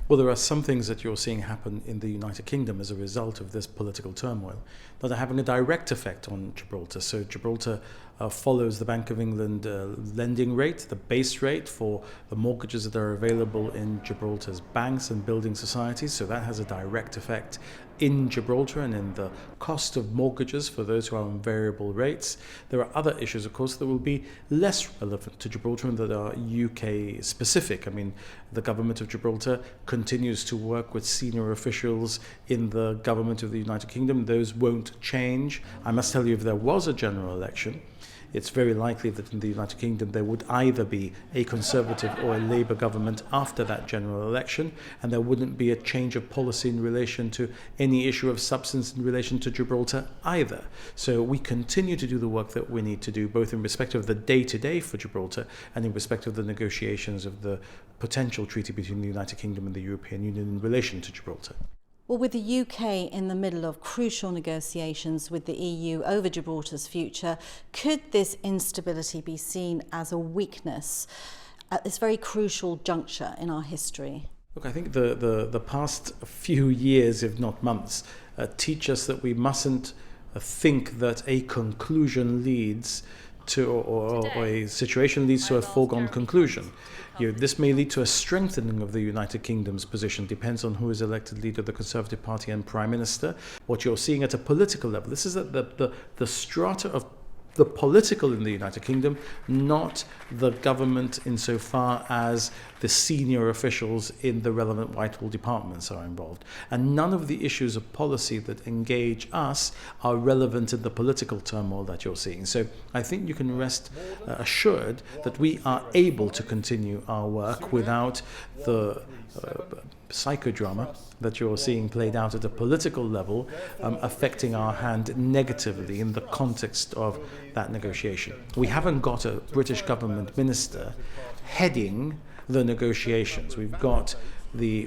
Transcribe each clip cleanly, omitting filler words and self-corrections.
Well, there are some things that you're seeing happen in the United Kingdom as a result of this political turmoil that are having a direct effect on Gibraltar. So Gibraltar follows the Bank of England lending rate, the base rate for the mortgages that are available in Gibraltar's banks and building societies. So that has a direct effect in Gibraltar and in the cost of mortgages for those who are on variable rates. There are other issues, of course, that will be less relevant to Gibraltar and that are UK specific. I mean, the government of Gibraltar continues to work with senior officials in the government of the United Kingdom. Those won't change. I must tell you, if there was a general election, it's very likely that in the United Kingdom there would either be a Conservative or a Labour government after that general election, and there wouldn't be a change of policy in relation to any issue of substance in relation to Gibraltar either. So we continue to do the work that we need to do, both in respect of the day-to-day for Gibraltar and in respect of the negotiations of the potential treaty between the United Kingdom and the European Union in relation to Gibraltar. Well, with the UK in the middle of crucial negotiations with the EU over Gibraltar's future, could this instability be seen as a weakness at this very crucial juncture in our history? Look, I think the past few years, if not months, teach us that we mustn't think that a conclusion leads to, or a situation leads to a foregone conclusion. This may lead to a strengthening of the United Kingdom's position, depends on who is elected leader of the Conservative Party and Prime Minister. What you're seeing at a political level, this is at the strata of the political in the United Kingdom, not the government insofar as the senior officials in the relevant Whitehall departments are involved. And none of the issues of policy that engage us are relevant in the political turmoil that you're seeing. So I think you can rest assured that we are able to continue our work without the psychodrama that you're seeing played out at a political level affecting our hand negatively in the context of that negotiation. We haven't got a British government minister heading the negotiations. We've got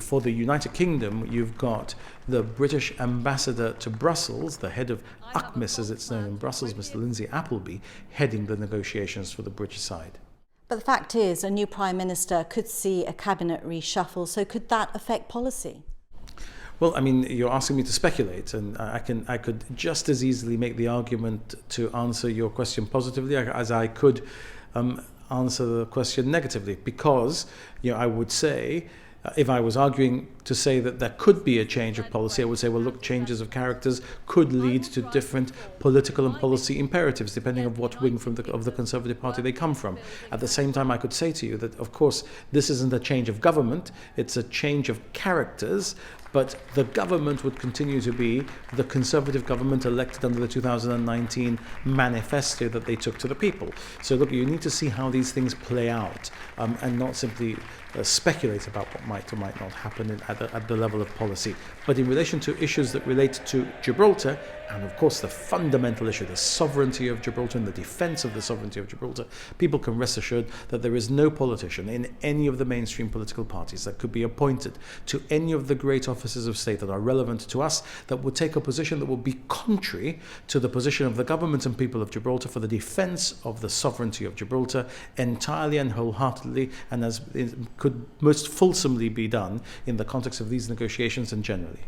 for the United Kingdom, you've got the British ambassador to Brussels, the head of UCMIS as it's known in Brussels, Mr. Lindsay Appleby, heading the negotiations for the British side. But the fact is, a new Prime Minister could see a cabinet reshuffle, so could that affect policy? Well, I mean, you're asking me to speculate, and I could just as easily make the argument to answer your question positively as I could answer the question negatively, because I would say, if I was arguing to say that there could be a change of policy, I would say, well, look, changes of characters could lead to different political and policy imperatives, depending on what wing of the Conservative Party they come from. At the same time, I could say to you that, of course, this isn't a change of government, it's a change of characters, but the government would continue to be the Conservative government elected under the 2019 manifesto that they took to the people. So look, you need to see how these things play out and not simply speculate about what might or might not happen at the level of policy. But in relation to issues that relate to Gibraltar, and of course the fundamental issue, the sovereignty of Gibraltar and the defence of the sovereignty of Gibraltar, people can rest assured that there is no politician in any of the mainstream political parties that could be appointed to any of the great offices of state that are relevant to us that would take a position that would be contrary to the position of the government and people of Gibraltar for the defence of the sovereignty of Gibraltar entirely and wholeheartedly, and as it could most fulsomely be done in the context of these negotiations and generally.